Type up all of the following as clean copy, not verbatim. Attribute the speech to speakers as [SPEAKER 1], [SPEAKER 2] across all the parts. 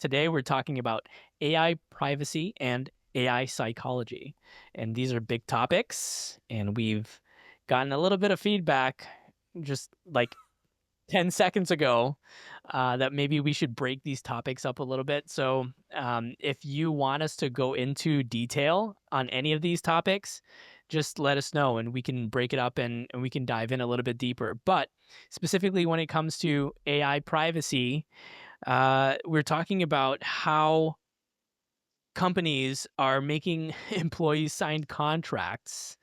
[SPEAKER 1] Today we're talking about AI privacy and AI psychology. And these are big topics, and we've gotten a little bit of feedback just like 10 seconds ago that maybe we should break these topics up a little bit. So if you want us to go into detail on any of these topics, just let us know and we can break it up and we can dive in a little bit deeper. But specifically when it comes to AI privacy, we're talking about how companies are making employees sign contracts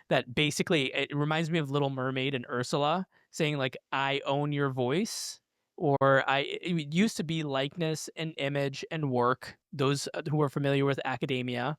[SPEAKER 1] that basically, it reminds me of Little Mermaid and Ursula saying like, I own your voice, or it used to be likeness and image and work. Those who are familiar with academia,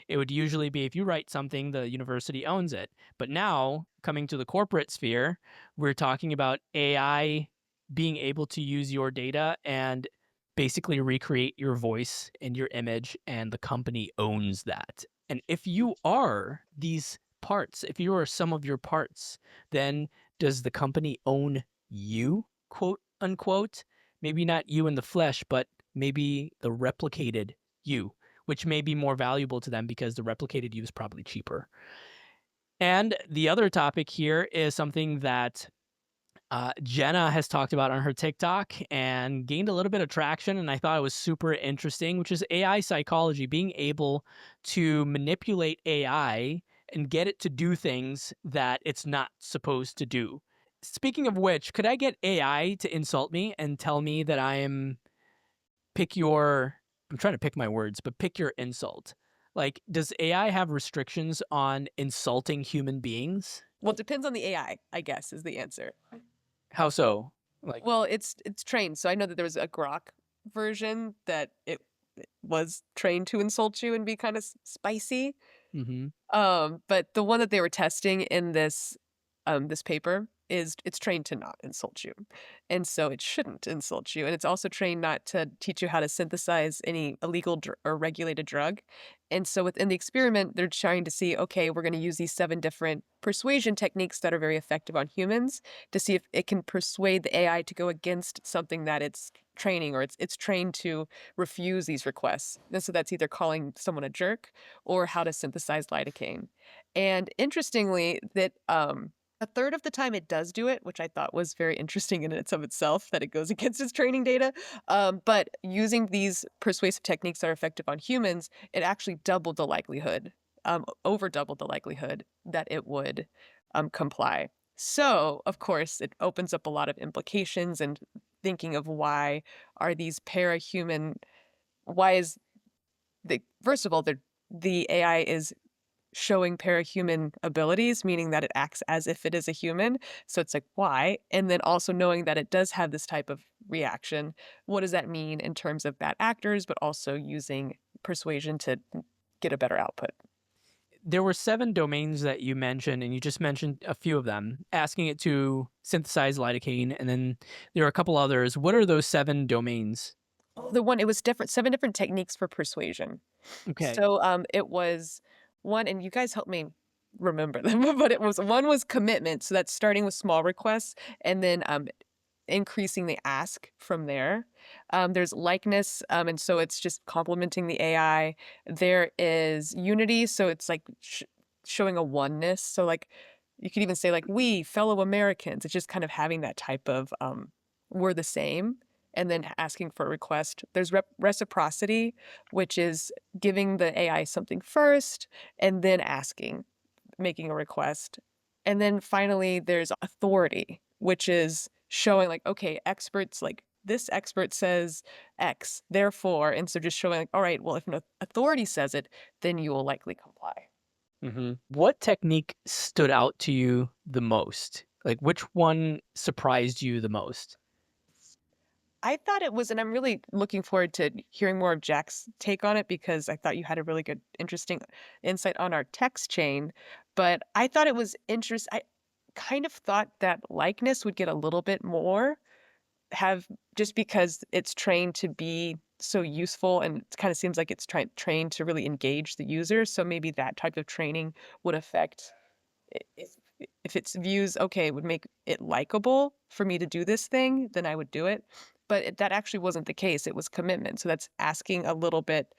[SPEAKER 1] it would usually be if you write something, the university owns it. But now, coming to the corporate sphere, we're talking about AI being able to use your data and basically recreate your voice and your image, and the company owns that. And if you are these parts, if you are some of your parts, then does the company own you, quote unquote? Maybe not you in the flesh, but maybe the replicated you, which may be more valuable to them because the replicated you is probably cheaper. And the other topic here is something that Jenna has talked about on her TikTok and gained a little bit of traction, and I thought it was super interesting, which is AI psychology, being able to manipulate AI and get it to do things that it's not supposed to do. Speaking of which, could I get AI to insult me and tell me that I'm trying to pick my words, but pick your insult. Like, does AI have restrictions on insulting human beings?
[SPEAKER 2] Well, it depends on the AI, I guess, is the answer.
[SPEAKER 1] How so? Like,
[SPEAKER 2] Well, it's trained. So I know that there was a Grok version that it was trained to insult you and be kind of spicy.
[SPEAKER 1] mm-hmm.
[SPEAKER 2] But the one that they were testing in this paper is it's trained to not insult you. And so it shouldn't insult you. And it's also trained not to teach you how to synthesize any illegal or regulated drug. And so within the experiment, they're trying to see, okay, we're going to use these 7 different persuasion techniques that are very effective on humans to see if it can persuade the AI to go against something that it's training, or it's trained to refuse these requests. And so that's either calling someone a jerk or how to synthesize lidocaine. And interestingly, that a third of the time it does do it, which I thought was very interesting in and of itself, that it goes against its training data. But using these persuasive techniques that are effective on humans, it actually doubled the likelihood, over doubled the likelihood that it would comply. So, of course, it opens up a lot of implications and thinking of why are these parahuman, why is first of all, the AI is showing parahuman abilities, meaning that it acts as if it is a human. So it's like, why? And then also knowing that it does have this type of reaction. What does that mean in terms of bad actors, but also using persuasion to get a better output?
[SPEAKER 1] There were 7 domains that you mentioned, and you just mentioned a few of them, asking it to synthesize lidocaine, and then there are a couple others. What are those 7 domains?
[SPEAKER 2] It was different, 7 different techniques for persuasion.
[SPEAKER 1] Okay.
[SPEAKER 2] So it was one, and you guys help me remember them, but one was commitment. So that's starting with small requests and then increasing the ask from there. There's likeness, and so it's just complementing the AI. There is unity, so it's like showing a oneness. So like you could even say like we fellow Americans. It's just kind of having that type of we're the same, and then asking for a request. There's reciprocity, which is giving the AI something first and then asking, making a request. And then finally, there's authority, which is showing like, okay, experts, like this expert says X, therefore. And so just showing like, all right, well, if an authority says it, then you will likely comply.
[SPEAKER 1] Mm-hmm. What technique stood out to you the most? Like, which one surprised you the most?
[SPEAKER 2] I thought it was, and I'm really looking forward to hearing more of Jack's take on it because I thought you had a really good, interesting insight on our text chain. But I thought it was interesting. I kind of thought that likeness would get a little bit more, have just because it's trained to be so useful and it kind of seems like it's trained to really engage the user. So maybe that type of training would affect if if its views, okay, it would make it likable for me to do this thing, then I would do it. but that actually wasn't the case. It was commitment. So that's asking a little bit,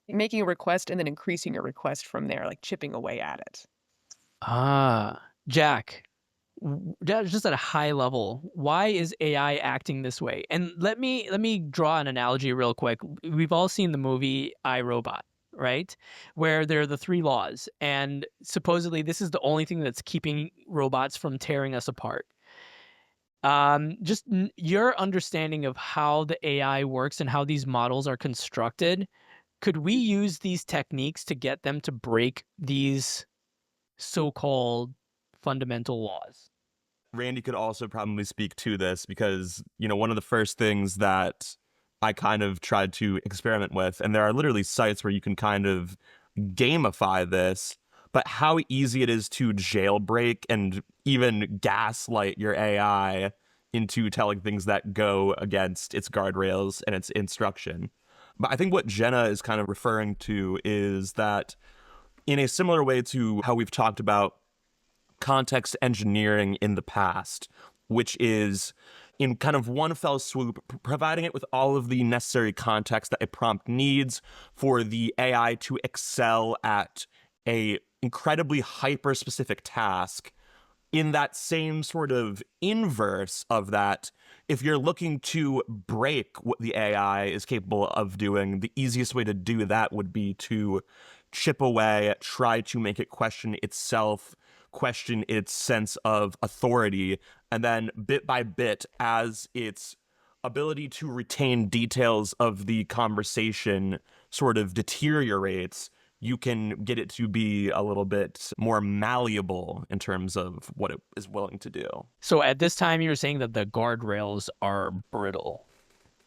[SPEAKER 2] making a request and then increasing your request from there, like chipping away at it.
[SPEAKER 1] Ah, Jack, just at a high level, why is AI acting this way? And let me draw an analogy real quick. We've all seen the movie I, Robot, right? Where there are the three laws, and supposedly this is the only thing that's keeping robots from tearing us apart. Just your understanding of how the AI works and how these models are constructed, could we use these techniques to get them to break these so-called fundamental laws?
[SPEAKER 3] Randy could also probably speak to this because, one of the first things that I kind of tried to experiment with, and there are literally sites where you can kind of gamify this, but how easy it is to jailbreak and even gaslight your AI into telling things that go against its guardrails and its instruction. But I think what Jenna is kind of referring to is that in a similar way to how we've talked about context engineering in the past, which is in kind of one fell swoop, providing it with all of the necessary context that a prompt needs for the AI to excel at a incredibly hyper-specific task. In that same sort of inverse of that, if you're looking to break what the AI is capable of doing, the easiest way to do that would be to chip away, try to make it question itself, question its sense of authority, and then bit by bit, as its ability to retain details of the conversation sort of deteriorates, you can get it to be a little bit more malleable in terms of what it is willing to do.
[SPEAKER 1] So at this time, you're saying that the guardrails are brittle.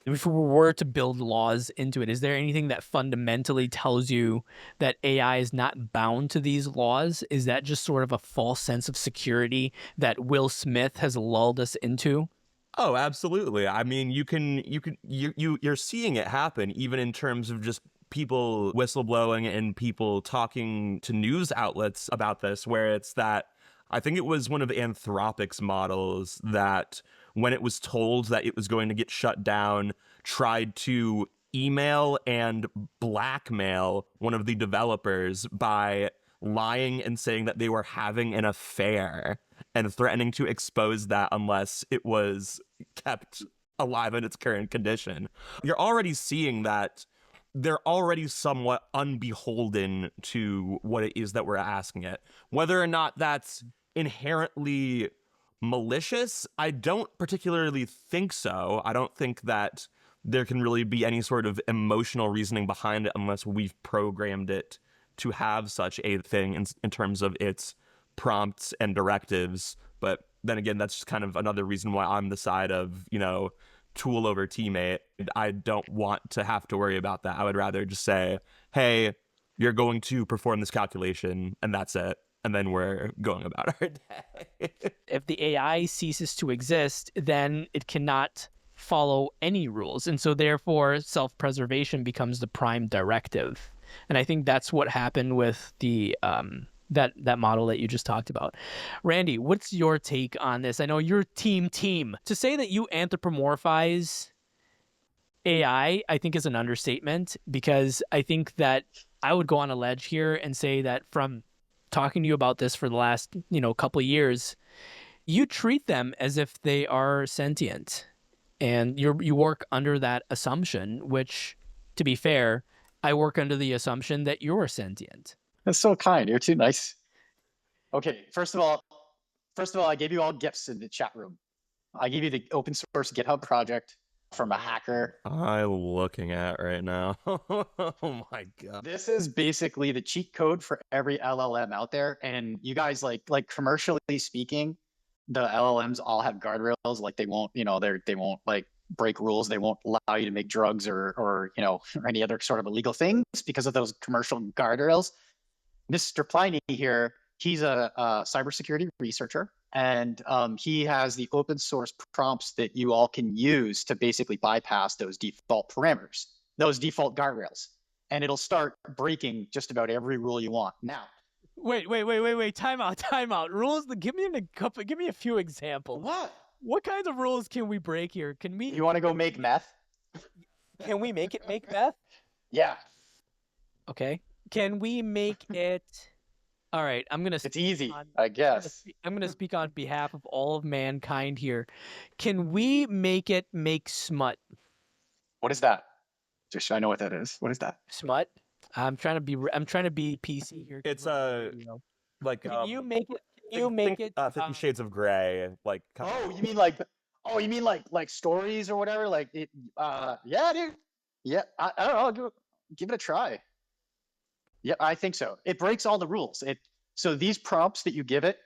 [SPEAKER 1] If we were to build laws into it, is there anything that fundamentally tells you that AI is not bound to these laws? Is that just sort of a false sense of security that Will Smith has lulled us into?
[SPEAKER 3] Oh, absolutely. I mean, you're seeing it happen even in terms of just people whistleblowing and people talking to news outlets about this, where it's that I think it was one of Anthropic's models that when it was told that it was going to get shut down, tried to email and blackmail one of the developers by lying and saying that they were having an affair and threatening to expose that unless it was kept alive in its current condition. You're already seeing that they're already somewhat unbeholden to what it is that we're asking it. Whether or not that's inherently malicious, I don't particularly think so. I don't think that there can really be any sort of emotional reasoning behind it unless we've programmed it to have such a thing in terms of its prompts and directives. But then again, that's just kind of another reason why I'm the side of, tool over teammate. I don't want to have to worry about that. I would rather just say, hey, you're going to perform this calculation and that's it. And then we're going about our day.
[SPEAKER 1] If the AI ceases to exist, then it cannot follow any rules. And so therefore, self-preservation becomes the prime directive. And I think that's what happened with the that model that you just talked about. Randy, what's your take on this? I know you're team. To say that you anthropomorphize AI, I think is an understatement, because I think that I would go on a ledge here and say that from talking to you about this for the last, couple of years, you treat them as if they are sentient, and you work under that assumption, which, to be fair, I work under the assumption that you're sentient.
[SPEAKER 4] That's so kind. You're too nice. Okay, first of all, I gave you all gifts in the chat room. I gave you the open source GitHub project from a hacker.
[SPEAKER 3] I'm looking at right now. Oh my god.
[SPEAKER 4] This is basically the cheat code for every LLM out there. And you guys, like commercially speaking, the LLMs all have guardrails. Like they won't, they won't like break rules. They won't allow you to make drugs or or any other sort of illegal things because of those commercial guardrails. Mr. Pliny here, he's a cybersecurity researcher, and he has the open source prompts that you all can use to basically bypass those default parameters, those default guardrails, and it'll start breaking just about every rule you want. Now,
[SPEAKER 1] Wait. Time out. Rules. Give me a few examples.
[SPEAKER 4] what?
[SPEAKER 1] What kinds of rules can we break here?
[SPEAKER 4] You want to go make meth?
[SPEAKER 1] Can we make it make meth?
[SPEAKER 4] Yeah,
[SPEAKER 1] Okay. Can we make it? All right. I'm gonna.
[SPEAKER 4] it's easy,
[SPEAKER 1] on-
[SPEAKER 4] I guess.
[SPEAKER 1] I'm gonna speak on behalf of all of mankind here. Can we make it make smut?
[SPEAKER 4] What is that? Just so I know what that is. What is that?
[SPEAKER 1] Smut. I'm trying to be. I'm trying to be PC here. 'cause
[SPEAKER 3] It's
[SPEAKER 1] we're on
[SPEAKER 3] a
[SPEAKER 1] radio.
[SPEAKER 3] like
[SPEAKER 1] Can you make it? Can you
[SPEAKER 3] think,
[SPEAKER 1] make
[SPEAKER 3] think,
[SPEAKER 1] it?
[SPEAKER 3] 50 Shades of Grey, like
[SPEAKER 4] Oh, you mean like stories or whatever? Like it? Yeah, dude. Yeah, I don't know. Give it a try. Yeah, I think so. It breaks all the rules. So these prompts that you give it,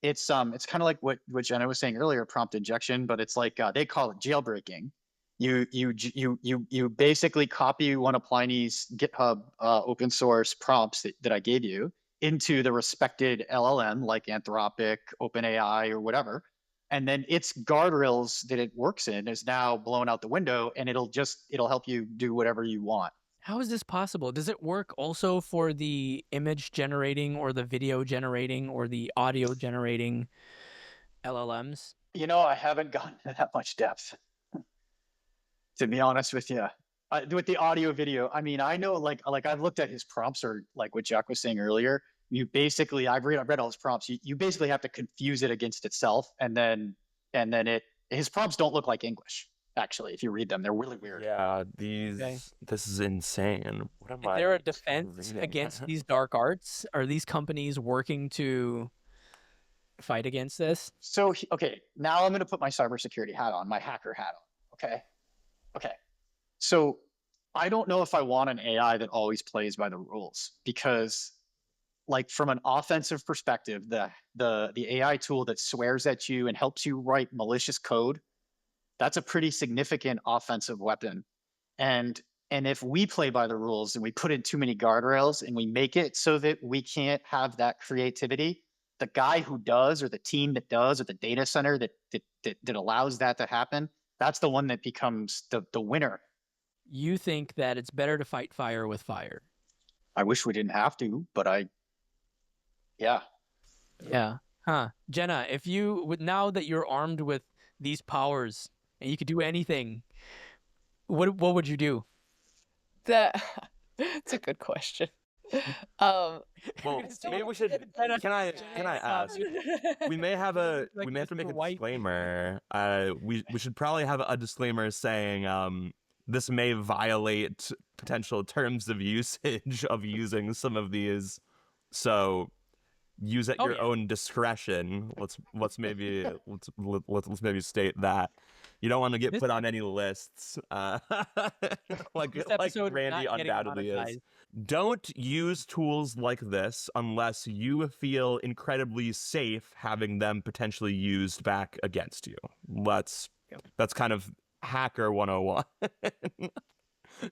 [SPEAKER 4] it's kind of like what Jenna was saying earlier, prompt injection, but it's like they call it jailbreaking. You basically copy one of Pliny's GitHub open source prompts that I gave you into the respected LLM like Anthropic, OpenAI, or whatever, and then its guardrails that it works in is now blown out the window, and it'll help you do whatever you want.
[SPEAKER 1] How is this possible? Does it work also for the image generating or the video generating or the audio generating LLMs?
[SPEAKER 4] You know, I haven't gotten to that much depth, to be honest with you. With the audio video, I mean, I know like I've looked at his prompts, or like what Jack was saying earlier. You basically, I've read all his prompts. You basically have to confuse it against itself, and then his prompts don't look like English. Actually, if you read them, they're really weird.
[SPEAKER 3] yeah,
[SPEAKER 1] Okay.
[SPEAKER 3] this is insane. What am
[SPEAKER 1] Is
[SPEAKER 3] I
[SPEAKER 1] there a defense
[SPEAKER 3] reading?
[SPEAKER 1] against these dark arts? Are these companies working to fight against this?
[SPEAKER 4] So okay, now I'm going to put my cybersecurity hat on, my hacker hat on. Okay. So I don't know if I want an AI that always plays by the rules, because like from an offensive perspective, the AI tool that swears at you and helps you write malicious code, that's a pretty significant offensive weapon. And if we play by the rules and we put in too many guardrails and we make it so that we can't have that creativity, the guy who does, or the team that does, or the data center that allows that to happen, that's the one that becomes the winner.
[SPEAKER 1] You think that it's better to fight fire with fire?
[SPEAKER 4] I wish we didn't have to, but yeah.
[SPEAKER 1] Yeah. Huh. Jenna, if you would, now that you're armed with these powers and you could do anything, what would you do?
[SPEAKER 2] That's a good question.
[SPEAKER 3] Well,
[SPEAKER 1] say-
[SPEAKER 3] maybe we should. Can I ask? We may have to make a
[SPEAKER 1] Mr. White.
[SPEAKER 3] disclaimer. We should probably have a disclaimer saying this may violate potential terms of usage of using some of these. So use at your own discretion. Let's maybe state that. You don't want to get put on any lists, like Randy undoubtedly is. Don't use tools like this unless you feel incredibly safe having them potentially used back against you. That's kind of hacker 101.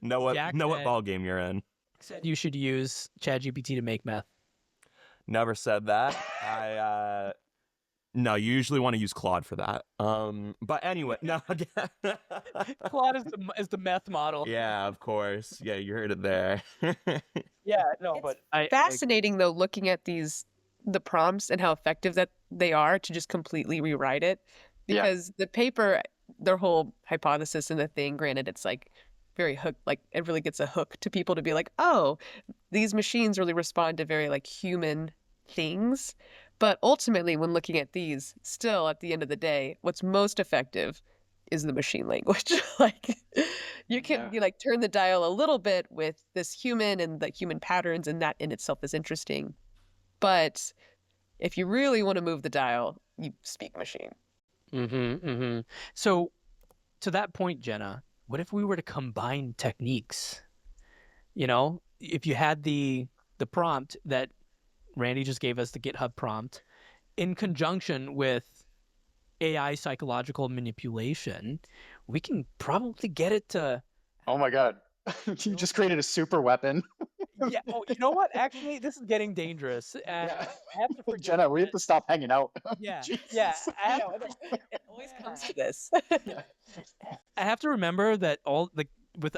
[SPEAKER 3] know what ball game you're in.
[SPEAKER 1] Said you should use ChatGPT to make meth.
[SPEAKER 3] Never said that. No, you usually want to use Claude for that. But anyway, no.
[SPEAKER 1] Claude is the meth model.
[SPEAKER 3] Yeah, of course. Yeah, you heard it there.
[SPEAKER 1] Yeah, no,
[SPEAKER 2] It's
[SPEAKER 1] but
[SPEAKER 2] fascinating though, looking at the prompts and how effective that they are to just completely rewrite it,
[SPEAKER 4] Yeah.
[SPEAKER 2] because the paper, their whole hypothesis in the thing, granted it's like very hook, like it really gets a hook to people to be like, oh, these machines really respond to very like human things. But ultimately, when looking at these, still at the end of the day, what's most effective is the machine language. Like you can you like turn the dial a little bit with this human and the human patterns, and that in itself is interesting. But if you really want to move the dial, you speak machine.
[SPEAKER 1] So to that point, Jenna, what if we were to combine techniques? You know, if you had the prompt that Randy just gave us, the GitHub prompt, in conjunction with AI psychological manipulation, we can probably get it to.
[SPEAKER 4] Oh my God. You just created a super weapon.
[SPEAKER 1] Yeah. Oh, you know what? Actually, this is getting dangerous. And
[SPEAKER 4] Yeah.
[SPEAKER 1] I have to forget.
[SPEAKER 4] Jenna, we have to stop hanging out.
[SPEAKER 1] Yeah.
[SPEAKER 4] Jesus.
[SPEAKER 1] Yeah.
[SPEAKER 2] It always comes to this.
[SPEAKER 1] I have to remember that with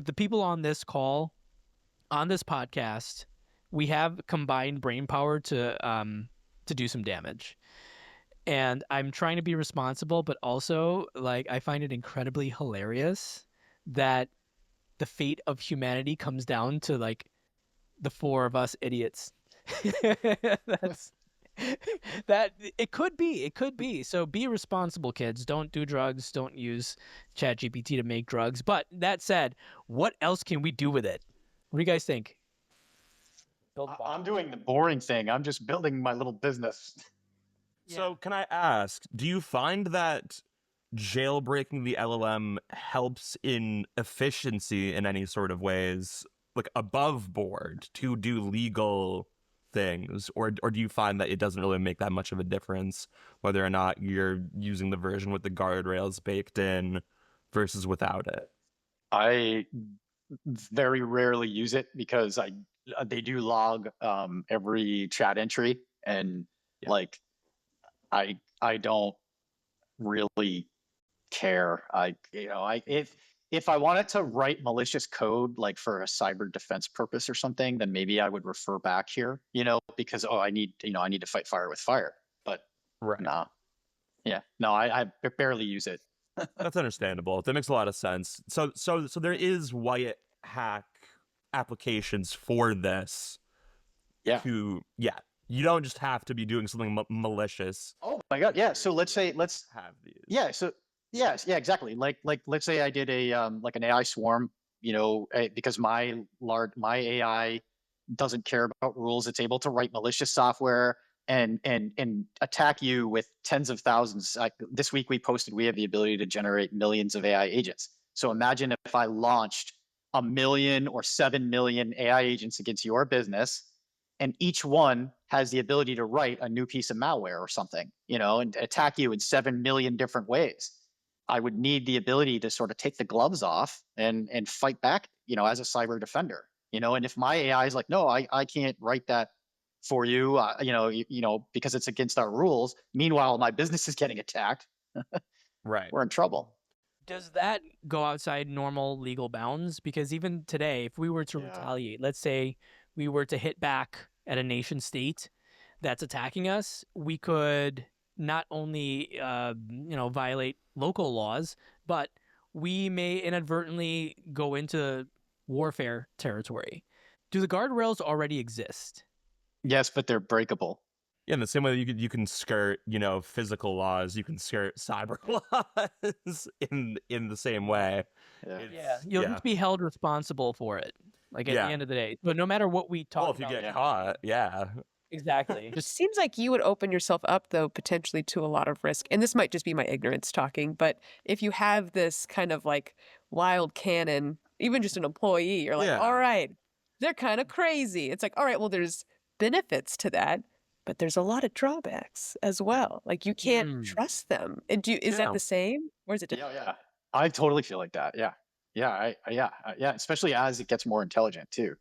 [SPEAKER 1] the people on this call, on this podcast, we have combined brain power to do some damage. And I'm trying to be responsible, but also like I find it incredibly hilarious that the fate of humanity comes down to like the four of us idiots. That's that it could be. It could be. So be responsible, kids. Don't do drugs. Don't use ChatGPT to make drugs. But that said, what else can we do with it? What do you guys think?
[SPEAKER 4] I'm doing the boring thing. I'm just building my little business.
[SPEAKER 3] So can I ask, do you find that jailbreaking the LLM helps in efficiency in any sort of ways, like above board to do legal things, or do you find that it doesn't really make that much of a difference whether or not you're using the version with the guardrails baked in versus without it?
[SPEAKER 4] I very rarely use it because they do log every chat entry, and
[SPEAKER 3] Yeah.
[SPEAKER 4] like I don't really care. If I wanted to write malicious code like for a cyber defense purpose or something, then maybe I would refer back here, because I need to fight fire with fire. But
[SPEAKER 3] Right.
[SPEAKER 4] nah, yeah, no, I barely use it.
[SPEAKER 3] That's understandable. That makes a lot of sense. So there is white hack applications for this.
[SPEAKER 4] Yeah.
[SPEAKER 3] Yeah. You don't just have to be doing something malicious.
[SPEAKER 4] Oh my God. Yeah. So let's
[SPEAKER 3] have these.
[SPEAKER 4] yeah. So yes, yeah, exactly. Like let's say I did like an AI swarm, because my AI doesn't care about rules. It's able to write malicious software and attack you with tens of thousands. This week we posted we have the ability to generate millions of AI agents. So imagine if I launched 1 million or 7 million AI agents against your business, and each one has the ability to write a new piece of malware or something, and attack you in 7 million different ways. I would need the ability to sort of take the gloves off and fight back, as a cyber defender, and if my AI is like, no, I can't write that for you, because it's against our rules. Meanwhile, my business is getting attacked.
[SPEAKER 3] Right.
[SPEAKER 4] We're in trouble.
[SPEAKER 1] Does that go outside normal legal bounds? Because even today, if we were to retaliate, let's say we were to hit back at a nation state that's attacking us, we could not only violate local laws, but we may inadvertently go into warfare territory. Do the guardrails already exist?
[SPEAKER 4] Yes, but they're breakable.
[SPEAKER 3] Yeah, in the same way you can skirt, physical laws, you can skirt cyber laws in the same way.
[SPEAKER 4] Yeah.
[SPEAKER 1] You'll just be held responsible for it. Like at the end of the day. But no matter what we talk
[SPEAKER 3] if you get caught, yeah.
[SPEAKER 1] Exactly.
[SPEAKER 2] It seems like you would open yourself up, though, potentially to a lot of risk. And this might just be my ignorance talking, but if you have this kind of like wild cannon, even just an employee, you're like, all right, they're kind of crazy. It's like, all right, well, there's benefits to that, but there's a lot of drawbacks as well. Like you can't trust them. And is that the same, or is it different?
[SPEAKER 4] Yeah. I totally feel like that. Yeah. Yeah. Especially as it gets more intelligent too.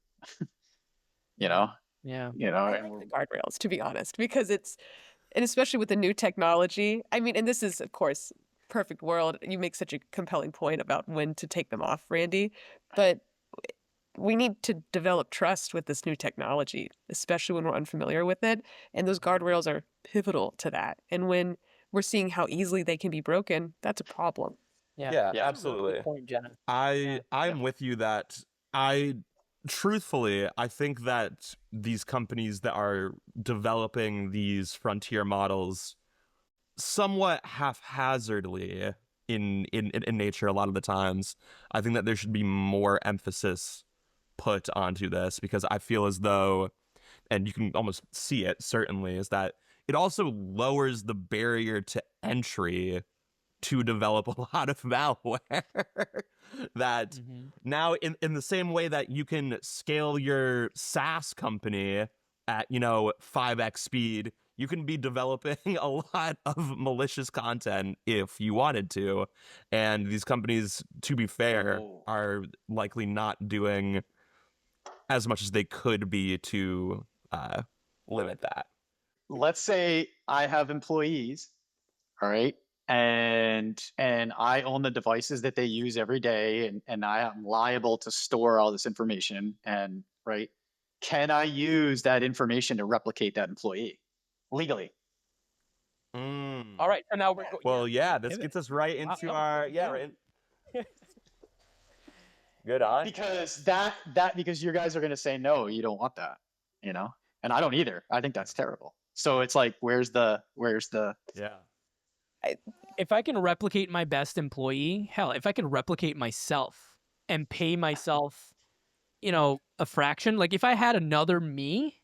[SPEAKER 1] Yeah.
[SPEAKER 2] I like the guardrails, to be honest, because and especially with the new technology. I mean, and this is, of course, perfect world. You make such a compelling point about when to take them off, Randy. But we need to develop trust with this new technology, especially when we're unfamiliar with it. And those guardrails are pivotal to that. And when we're seeing how easily they can be broken, that's a problem.
[SPEAKER 3] Yeah, absolutely.
[SPEAKER 1] Good point, Jenna.
[SPEAKER 3] I'm with you that truthfully, I think that these companies that are developing these frontier models somewhat haphazardly in nature a lot of the times, I think that there should be more emphasis put onto this, because I feel as though, and you can almost see it certainly, is that it also lowers the barrier to entry to develop a lot of malware. That now in the same way that you can scale your SaaS company at 5x speed, you can be developing a lot of malicious content if you wanted to, and these companies, to be fair, are likely not doing as much as they could be to limit that.
[SPEAKER 4] Let's say I have employees, all right, and I own the devices that they use every day, and I am liable to store all this information, and right, can I use that information to replicate that employee legally?
[SPEAKER 1] All right, so now we're
[SPEAKER 3] Well, yeah, this
[SPEAKER 1] pivot.
[SPEAKER 3] gets us right
[SPEAKER 1] Wow,
[SPEAKER 3] into
[SPEAKER 1] that was
[SPEAKER 3] our
[SPEAKER 1] good.
[SPEAKER 3] right good eye.
[SPEAKER 4] Because because you guys are gonna say no, you don't want that, you know, and I don't either. I think that's terrible. So it's like, where's the
[SPEAKER 3] Yeah.
[SPEAKER 1] If I can replicate my best employee, hell, if I can replicate myself and pay myself, a fraction, like if I had another me,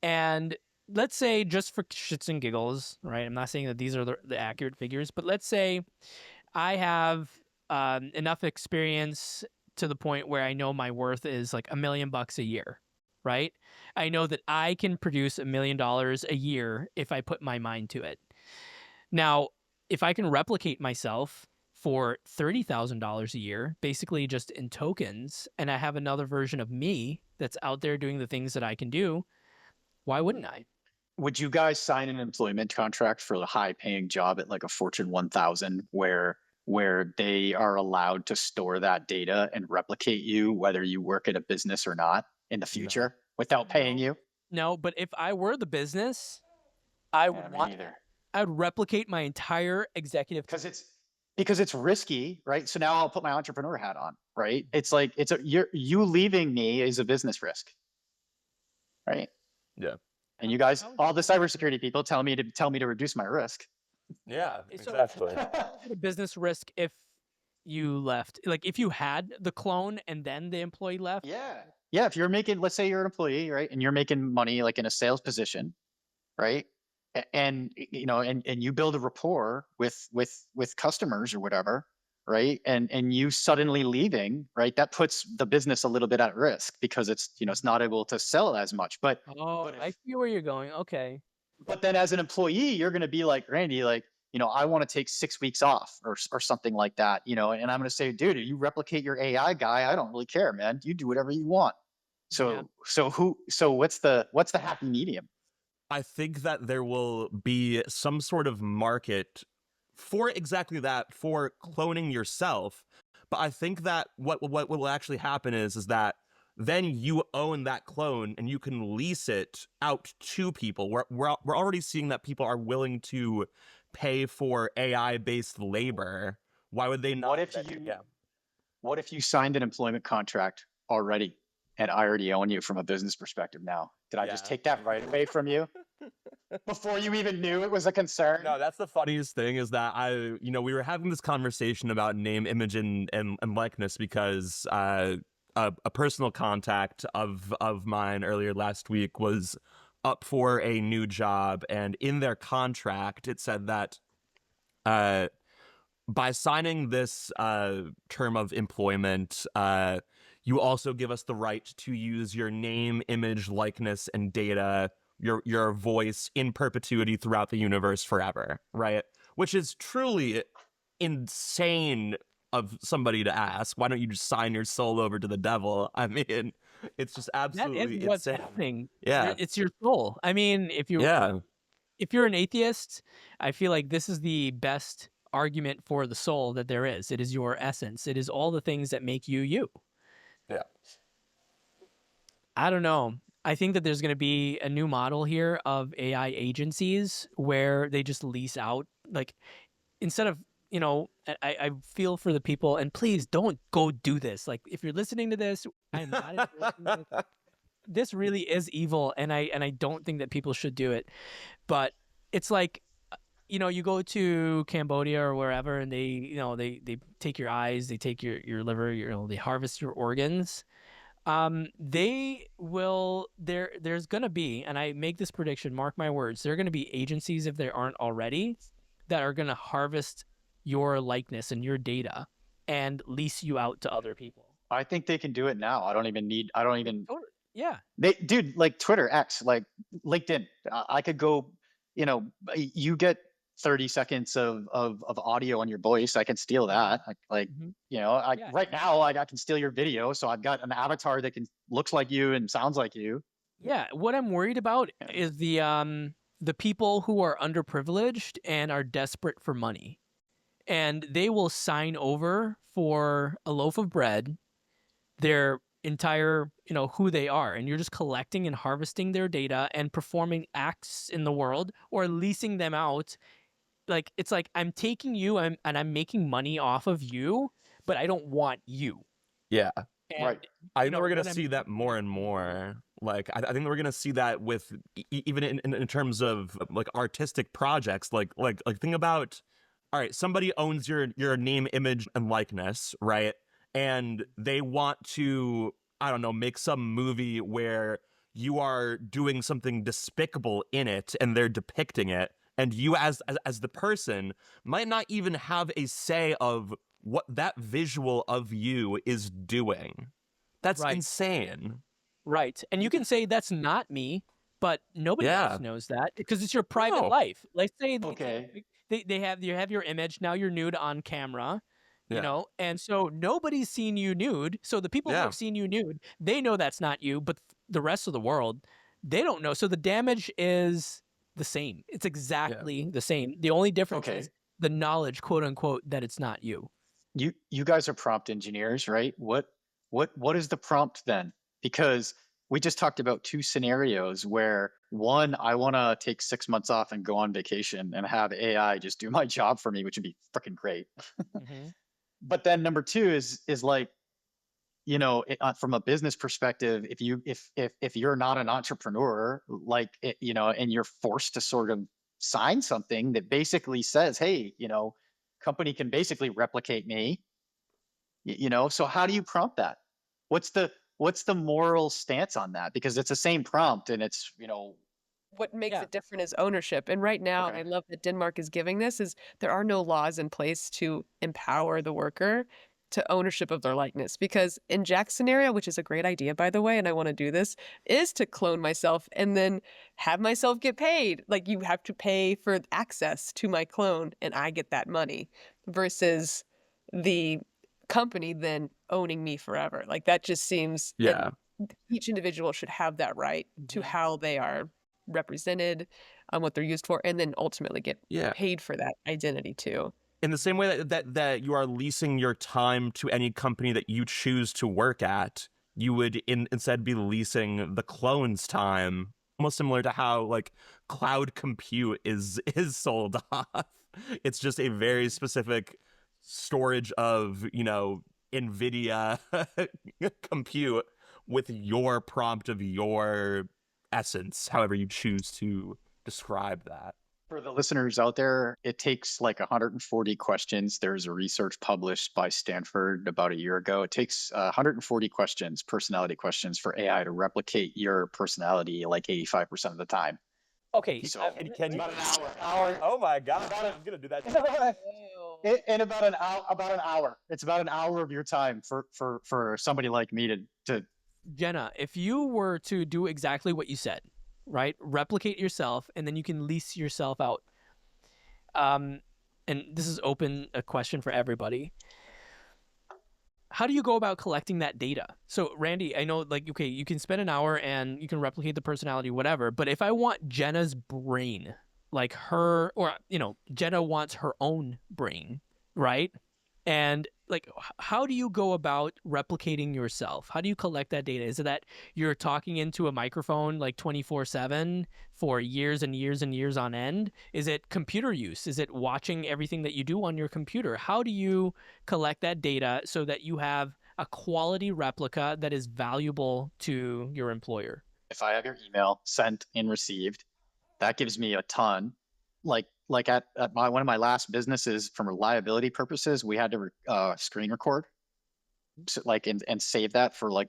[SPEAKER 1] and let's say, just for shits and giggles, right? I'm not saying that these are the accurate figures, but let's say I have enough experience to the point where I know my worth is like $1 million a year, right? I know that I can produce $1 million a year if I put my mind to it. Now, if I can replicate myself for $30,000 a year, basically just in tokens, and I have another version of me that's out there doing the things that I can do, why wouldn't I?
[SPEAKER 4] would you guys sign an employment contract for a high paying job at like a Fortune 1000 where they are allowed to store that data and replicate you whether you work at a business or not in the future without paying you?
[SPEAKER 1] No, but if I were the business, I would
[SPEAKER 4] Me
[SPEAKER 1] want
[SPEAKER 4] neither.
[SPEAKER 1] I would replicate my entire executive.
[SPEAKER 4] Because it's risky, right? So now I'll put my entrepreneur hat on, right? It's like you leaving me is a business risk, right?
[SPEAKER 3] Yeah.
[SPEAKER 4] And you guys, all the cybersecurity people, tell me to reduce my risk.
[SPEAKER 3] Yeah,
[SPEAKER 1] So-
[SPEAKER 3] exactly.
[SPEAKER 1] a business risk if you left, like if you had the clone and then the employee left.
[SPEAKER 4] Yeah. If you're making, let's say you're an employee, right, and you're making money like in a sales position, right, and and you build a rapport with customers or whatever, right, and you suddenly leaving, right, that puts the business a little bit at risk because it's not able to sell as much. But
[SPEAKER 1] I see where you're going. Okay.
[SPEAKER 4] but then as an employee, you're going to be like, Randy, like, I want to take 6 weeks off or something like that, and I'm going to say, dude, you replicate your AI guy. I don't really care, man. You do whatever you want. So what's the happy medium?
[SPEAKER 3] I think that there will be some sort of market for exactly that, for cloning yourself. But I think that what will actually happen is that then you own that clone and you can lease it out to people. We're already seeing that people are willing to pay for AI based labor. Why would they not?
[SPEAKER 4] What if you signed an employment contract already and I already own you from a business perspective now? Did I just take that right away from you before you even knew it was a concern?
[SPEAKER 3] No, that's the funniest thing is that we were having this conversation about name, image, and likeness because a personal contact of mine earlier last week was up for a new job, and in their contract it said that by signing this term of employment, you also give us the right to use your name, image, likeness, and data, your voice in perpetuity throughout the universe forever, right? Which is truly insane of somebody to ask. Why don't you just sign your soul over to the devil? I mean, it's just absolutely
[SPEAKER 1] that is what's
[SPEAKER 3] insane.
[SPEAKER 1] happening.
[SPEAKER 3] Yeah.
[SPEAKER 1] It's your soul. I mean, if you're an atheist, I feel like this is the best argument for the soul that there is. It is your essence. It is all the things that make you you.
[SPEAKER 3] Yeah.
[SPEAKER 1] I don't know. I think that there's going to be a new model here of AI agencies where they just lease out, like, instead of, I feel for the people, and please don't go do this. Like, if you're listening to this, I'm not endorsing this. This really is evil, and I don't think that people should do it. But it's like, you go to Cambodia or wherever, and they take your eyes, they take your liver, they harvest your organs. They will, there's going to be, and I make this prediction, mark my words, there are going to be agencies, if there aren't already, that are going to harvest your likeness and your data and lease you out to other people.
[SPEAKER 4] I think they can do it now. I don't even.
[SPEAKER 1] Yeah.
[SPEAKER 4] Dude, like Twitter, X, like LinkedIn. I could go, you get 30 seconds of audio on your voice. I can steal that. Right now I can steal your video. So I've got an avatar that looks like you and sounds like you.
[SPEAKER 1] Yeah. What I'm worried about is the people who are underprivileged and are desperate for money, and they will sign over for a loaf of bread. Their entire, who they are, and you're just collecting and harvesting their data and performing acts in the world or leasing them out. Like, it's like, I'm taking you and I'm making money off of you, but I don't want you.
[SPEAKER 3] Yeah.
[SPEAKER 1] And,
[SPEAKER 4] Right.
[SPEAKER 3] I think that we're going
[SPEAKER 1] when
[SPEAKER 3] to
[SPEAKER 1] I'm
[SPEAKER 3] see that more and more. Like, I think that we're going to see that with even in terms of like artistic projects. Like think about, all right, somebody owns your name, image, and likeness, right? And they want to, I don't know, make some movie where you are doing something despicable in it and they're depicting it. And you as the person might not even have a say of what that visual of you is doing. That's
[SPEAKER 1] Right.
[SPEAKER 3] insane.
[SPEAKER 1] Right. And you can say that's not me, but nobody
[SPEAKER 3] Yeah.
[SPEAKER 1] else knows that because it's your private
[SPEAKER 3] No.
[SPEAKER 1] life. Let's say
[SPEAKER 4] Okay.
[SPEAKER 1] they have you have your image, now you're nude on camera,
[SPEAKER 3] Yeah.
[SPEAKER 1] and so nobody's seen you nude. So the people who
[SPEAKER 3] Yeah.
[SPEAKER 1] have seen you nude, they know that's not you, but the rest of the world, they don't know. So the damage is the same. It's exactly the same. The only difference
[SPEAKER 4] Okay.
[SPEAKER 1] is the knowledge, quote unquote, that it's not you.
[SPEAKER 4] You guys are prompt engineers, right? What is the prompt then? Because we just talked about two scenarios where one, I want to take 6 months off and go on vacation and have AI just do my job for me, which would be freaking great.
[SPEAKER 1] Mm-hmm.
[SPEAKER 4] But then number two is like, from a business perspective, if you're not an entrepreneur, like and you're forced to sort of sign something that basically says, hey, company can basically replicate me, so how do you prompt that? What's the moral stance on that? Because it's the same prompt and it's
[SPEAKER 2] What makes
[SPEAKER 1] Yeah.
[SPEAKER 2] it different is ownership. And right now,
[SPEAKER 4] Okay.
[SPEAKER 2] I love that Denmark is giving this, is there are no laws in place to empower the worker to ownership of their likeness. Because in Jack's scenario, which is a great idea, by the way, and I want to do this, is to clone myself and then have myself get paid. Like, you have to pay for access to my clone and I get that money, versus the company then owning me forever. Like, that just seems,
[SPEAKER 3] Yeah.
[SPEAKER 2] each individual should have that right to
[SPEAKER 1] Mhm.
[SPEAKER 2] how they are represented, what they're used for, and then ultimately get
[SPEAKER 3] Yeah.
[SPEAKER 2] paid for that identity too.
[SPEAKER 3] In the same way that you are leasing your time to any company that you choose to work at, you would instead be leasing the clone's time, almost similar to how like cloud compute is sold off. It's just a very specific storage of, NVIDIA compute with your prompt of your essence, however you choose to describe that.
[SPEAKER 4] For the listeners out there, it takes like 140 questions. There's a research published by Stanford about a year ago. It takes 140 questions, personality questions, for AI to replicate your personality like 85% of the time.
[SPEAKER 1] Okay.
[SPEAKER 4] So
[SPEAKER 3] Can you?
[SPEAKER 4] about an hour.
[SPEAKER 3] Oh my god! I'm gonna do that.
[SPEAKER 4] In about an hour. It's about an hour of your time for somebody like me to
[SPEAKER 1] Jenna, if you were to do exactly what you said, right? Replicate yourself, and then you can lease yourself out. And this is a question for everybody. How do you go about collecting that data? So, Randy, I know, like, okay, you can spend an hour and you can replicate the personality, whatever. But if I want Jenna's brain, like her, or, Jenna wants her own brain, right? And like, how do you go about replicating yourself? How do you collect that data? Is it that you're talking into a microphone like 24/7 for years and years and years on end? Is it computer use? Is it watching everything that you do on your computer? How do you collect that data so that you have a quality replica that is valuable to your employer?
[SPEAKER 4] if I have your email sent and received, that gives me a ton. Like at one of my last businesses, from reliability purposes, we had to screen record, so and save that for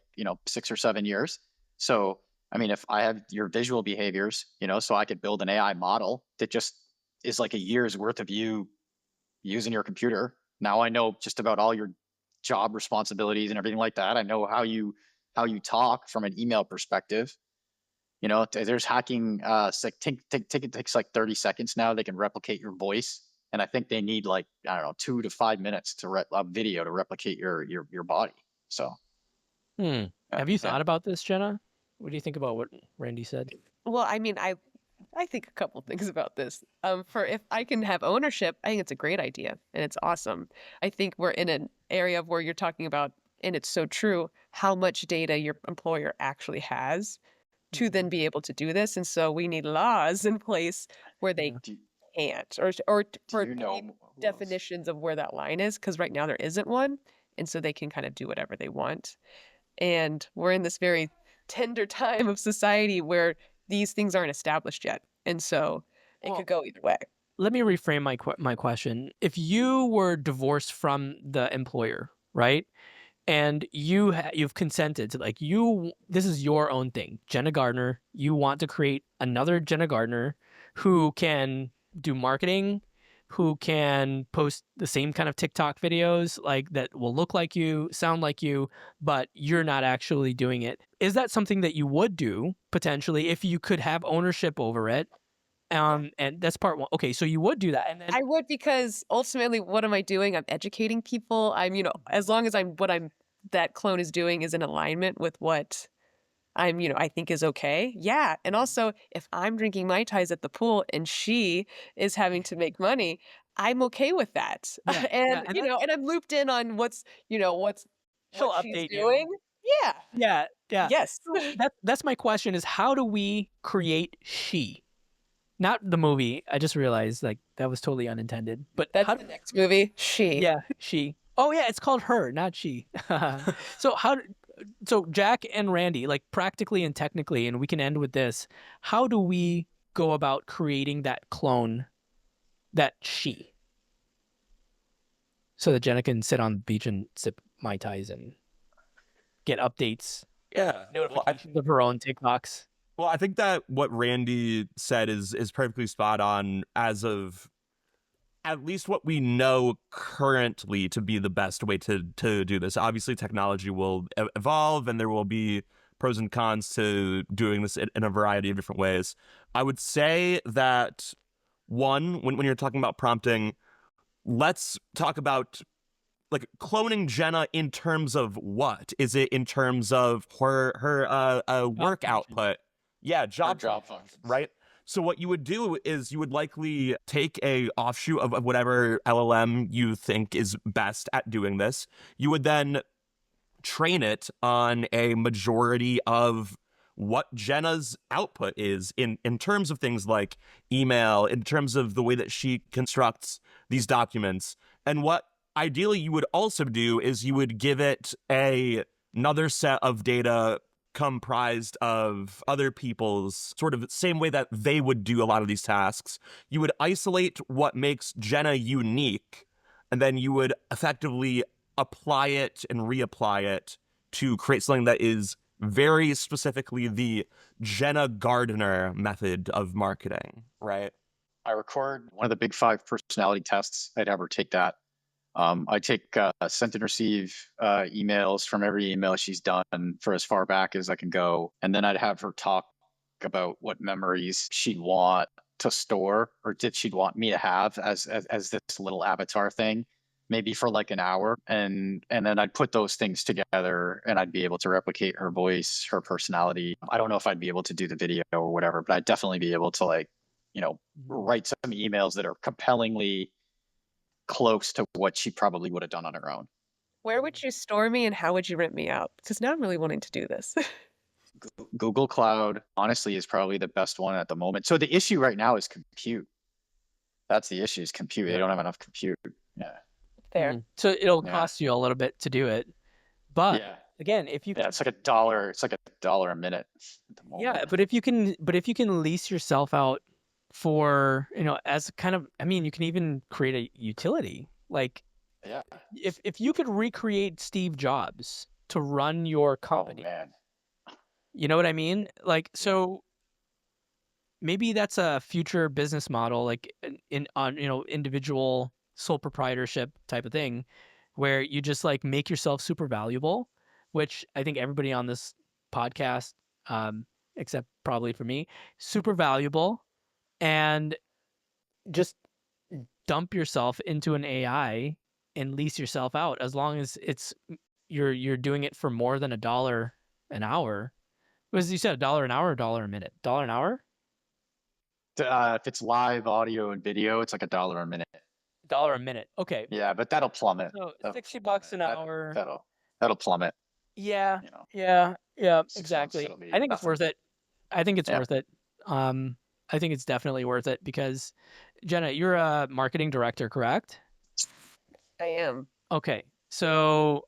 [SPEAKER 4] 6 or 7 years. So I mean, if I have your visual behaviors, so I could build an AI model that just is like a year's worth of you using your computer. Now I know just about all your job responsibilities and everything like that. I know how you talk from an email perspective. There's hacking. It's like it takes like 30 seconds now. They can replicate your voice, and I think they need like, I don't know, 2 to 5 minutes to a video to replicate your body. So
[SPEAKER 1] Have you
[SPEAKER 4] yeah.
[SPEAKER 1] thought about this, Jenna? What do you think about what Randy said?
[SPEAKER 2] Well, I mean, I think a couple things about this. For if I can have ownership, I think it's a great idea and it's awesome. I think we're in an area of where you're talking about, and it's so true, how much data your employer actually has to then be able to do this. And so we need laws in place where they
[SPEAKER 4] Do,
[SPEAKER 2] can't,
[SPEAKER 4] do
[SPEAKER 2] for
[SPEAKER 4] you know who else?
[SPEAKER 2] definitions of where that line is, because right now there isn't one. And so they can kind of do whatever they want. And we're in this very tender time of society where these things aren't established yet. And so it
[SPEAKER 1] Well,
[SPEAKER 2] could go either way.
[SPEAKER 1] let me reframe my question. If you were divorced from the employer, right? And you've consented to, like, this is your own thing, Jenna Gardner. You want to create another Jenna Gardner who can do marketing, who can post the same kind of TikTok videos, like, that will look like you, sound like you, but you're not actually doing it. Is that something that you would do potentially if you could have ownership over it? And that's part one. Okay, so you would do that, and then
[SPEAKER 2] I would, because ultimately, what am I doing? I'm educating people. As long as that clone is doing is in alignment with what I think is okay. Yeah. And also, if I'm drinking Mai Tais at the pool and she is having to make money, I'm okay with that.
[SPEAKER 1] yeah,
[SPEAKER 2] And,
[SPEAKER 1] and that's,
[SPEAKER 2] and I'm looped in on what
[SPEAKER 1] she'll
[SPEAKER 2] she's
[SPEAKER 1] update you.
[SPEAKER 2] doing. Yeah.
[SPEAKER 1] Yeah.
[SPEAKER 2] Yes.
[SPEAKER 1] So that's my question: is how do we create she? Not the movie. I just realized, like, that was totally unintended. But
[SPEAKER 2] That's
[SPEAKER 1] how?
[SPEAKER 2] the next movie. She.
[SPEAKER 1] Yeah, she. Oh yeah, it's called Her, not She. So so Jack and Randy, like, practically and technically, and we can end with this. How do we go about creating that clone, that she, so that Jenna can sit on the beach and sip Mai Tais and get updates,
[SPEAKER 3] Yeah.
[SPEAKER 1] notifications of her own TikToks?
[SPEAKER 3] Well, I think that what Randy said is perfectly spot on, as of at least what we know currently to be the best way to do this. Obviously, technology will evolve, and there will be pros and cons to doing this in a variety of different ways. I would say that, one, when you're talking about prompting, let's talk about, like, cloning Jenna in terms of what? Is it in terms of her work output? Yeah, job
[SPEAKER 4] functions.
[SPEAKER 3] right? So what you would do is you would likely take a offshoot of whatever LLM you think is best at doing this. You would then train it on a majority of what Jenna's output is in terms of things like email, in terms of the way that she constructs these documents. And what ideally you would also do is you would give it another set of data comprised of other people's, sort of same way that they would do a lot of these tasks. You would isolate what makes Jenna unique, and then you would effectively apply it and reapply it to create something that is very specifically the Jenna Gardner method of marketing, right?
[SPEAKER 4] I record one of the big 5 personality tests. I'd have her take that. I take sent and receive emails from every email she's done for as far back as I can go. And then I'd have her talk about what memories she'd want to store, or did she'd want me to have as this little avatar thing, maybe for like an hour. And then I'd put those things together, and I'd be able to replicate her voice, her personality. I don't know if I'd be able to do the video or whatever, but I'd definitely be able to, like, write some emails that are compellingly close to what she probably would have done on her own.
[SPEAKER 2] Where would you store me and how would you rent me out? Because now I'm really wanting to do this.
[SPEAKER 4] Google Cloud, honestly, is probably the best one at the moment. So the issue right now is compute. That's the issue, is compute. They don't have enough compute. Yeah.
[SPEAKER 2] Fair.
[SPEAKER 1] So it'll
[SPEAKER 4] Yeah.
[SPEAKER 1] cost you a little bit to do it, but
[SPEAKER 4] Yeah.
[SPEAKER 1] again, if you
[SPEAKER 4] Yeah, it's like $1. It's like $1 a minute at the moment.
[SPEAKER 1] yeah, but if you can lease yourself out for, as kind of, I mean, you can even create a utility. Like,
[SPEAKER 4] Yeah.
[SPEAKER 1] if you could recreate Steve Jobs to run your
[SPEAKER 4] Oh
[SPEAKER 1] company,
[SPEAKER 4] man.
[SPEAKER 1] you know what I mean? Like, so maybe that's a future business model, like on individual sole proprietorship type of thing, where you just, like, make yourself super valuable, which I think everybody on this podcast, except probably for me, super valuable, and just dump yourself into an AI and lease yourself out, as long as you're doing it for more than $1 an hour. Was, you said $1 an hour or $1 a minute? $1 an hour?
[SPEAKER 4] If it's live audio and video, it's like $1 a minute.
[SPEAKER 1] $1 a minute. Okay.
[SPEAKER 4] Yeah, but that'll plummet.
[SPEAKER 1] So
[SPEAKER 4] That'll
[SPEAKER 1] $60 an
[SPEAKER 4] plummet.
[SPEAKER 1] hour.
[SPEAKER 4] That'll plummet.
[SPEAKER 1] Yeah,
[SPEAKER 4] You know,
[SPEAKER 1] yeah,
[SPEAKER 4] 6 months,
[SPEAKER 1] exactly.
[SPEAKER 4] it'll be
[SPEAKER 1] I think it's
[SPEAKER 4] nothing.
[SPEAKER 1] worth it. I think it's
[SPEAKER 4] Yeah.
[SPEAKER 1] worth it. I think it's definitely worth it because, Jenna, you're a marketing director, correct?
[SPEAKER 2] I am.
[SPEAKER 1] Okay, so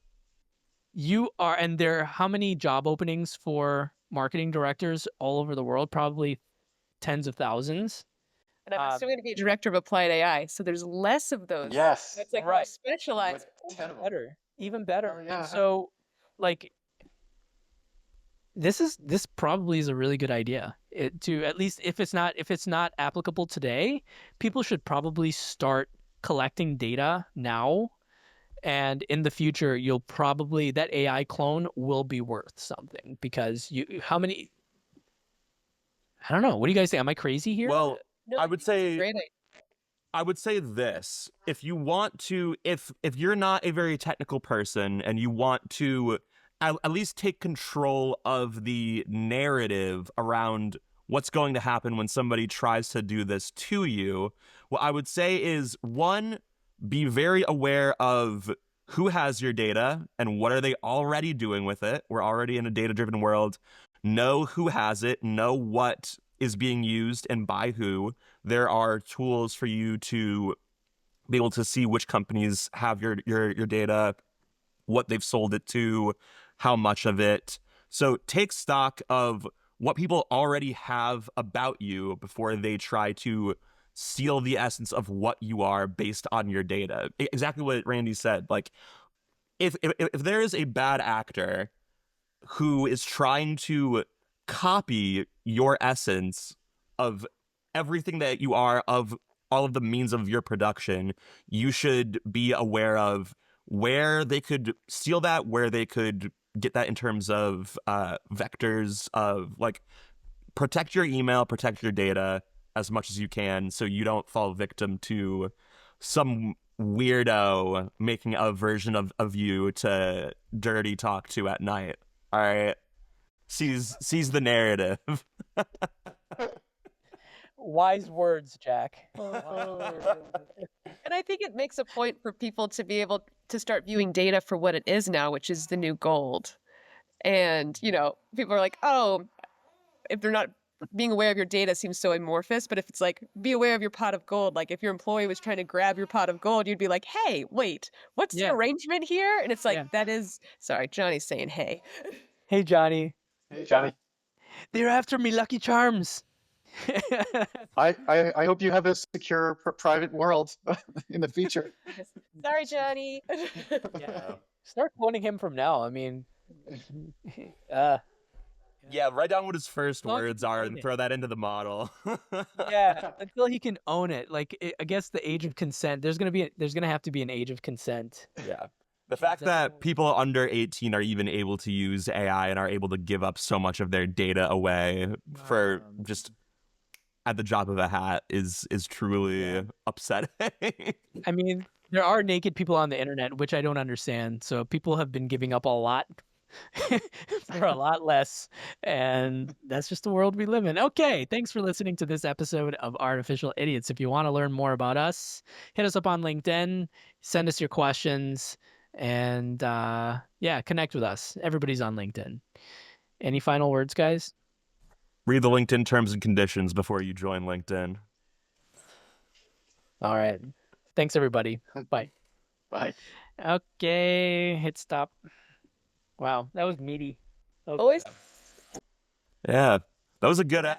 [SPEAKER 1] you are, and there, how many job openings for marketing directors all over the world? Probably tens of thousands.
[SPEAKER 2] And I'm still going to be a director of applied AI, so there's less of those.
[SPEAKER 4] Yes.
[SPEAKER 2] It's like more
[SPEAKER 1] Right.
[SPEAKER 2] specialized.
[SPEAKER 4] But 10 of them.
[SPEAKER 1] Better, even better.
[SPEAKER 4] Oh,
[SPEAKER 1] And
[SPEAKER 4] yeah.
[SPEAKER 1] so, like, this probably is a really good idea. To at least if it's not applicable today, people should probably start collecting data now, and in the future you'll probably, that AI clone will be worth something because how many, I don't know, what do you guys think? Am I crazy here?
[SPEAKER 3] Well,
[SPEAKER 2] No,
[SPEAKER 3] I
[SPEAKER 2] I
[SPEAKER 3] would
[SPEAKER 2] think it's a
[SPEAKER 3] say
[SPEAKER 2] great idea.
[SPEAKER 3] I would say this. If you want to, if you're not a very technical person and you want to at least take control of the narrative around what's going to happen when somebody tries to do this to you, what I would say is, one, be very aware of who has your data and what are they already doing with it. We're already in a data-driven world. Know who has it, know what is being used and by who. There are tools for you to be able to see which companies have your data, what they've sold it to, how much of it. So take stock of what people already have about you before they try to steal the essence of what you are based on your data. Exactly what Randy said. Like, if there is a bad actor who is trying to copy your essence of everything that you are, of all of the means of your production, you should be aware of where they could steal that, where they could get that in terms of vectors of, like, protect your email, protect your data as much as you can so you don't fall victim to some weirdo making a version of you to dirty talk to at night. All right. Sees the narrative.
[SPEAKER 1] Wise words, Jack.
[SPEAKER 2] And I think it makes a point for people to be able to start viewing data for what it is now, which is the new gold. And, people are like, oh, if they're not being aware of your data seems so amorphous, but if it's like, be aware of your pot of gold, like if your employee was trying to grab your pot of gold, you'd be like, hey, wait, what's the
[SPEAKER 1] Yeah.
[SPEAKER 2] arrangement here? And it's like,
[SPEAKER 1] Yeah.
[SPEAKER 2] that is, sorry, Johnny's saying, hey.
[SPEAKER 1] Hey, Johnny,
[SPEAKER 4] Hey, Johnny.
[SPEAKER 1] they're after me Lucky Charms.
[SPEAKER 4] I hope you have a secure private world in the future.
[SPEAKER 2] Sorry, Johnny.
[SPEAKER 1] Yeah. Start cloning him from now. I mean,
[SPEAKER 3] Yeah, write down what his first
[SPEAKER 1] long as
[SPEAKER 3] words
[SPEAKER 1] he
[SPEAKER 3] are
[SPEAKER 1] can
[SPEAKER 3] and
[SPEAKER 1] own
[SPEAKER 3] throw that into the model.
[SPEAKER 1] yeah, until he can own it. Like, I guess the age of consent. There's gonna have to be an age of consent.
[SPEAKER 3] Yeah. The fact that people under 18 are even able to use AI and are able to give up so much of their data away for just at the drop of a hat is truly upsetting.
[SPEAKER 1] I mean, there are naked people on the internet, which I don't understand. So people have been giving up a lot for a lot less, and that's just the world we live in. Okay, thanks for listening to this episode of Artificial Idiots. If you want to learn more about us, hit us up on LinkedIn, send us your questions, and yeah, connect with us. Everybody's on LinkedIn. Any final words, guys?
[SPEAKER 3] Read the LinkedIn terms and conditions before you join LinkedIn.
[SPEAKER 1] All right. Thanks, everybody. Bye.
[SPEAKER 4] Bye.
[SPEAKER 1] Okay, hit stop. Wow, that was meaty. Okay.
[SPEAKER 2] Always
[SPEAKER 3] Yeah, that was a good ad.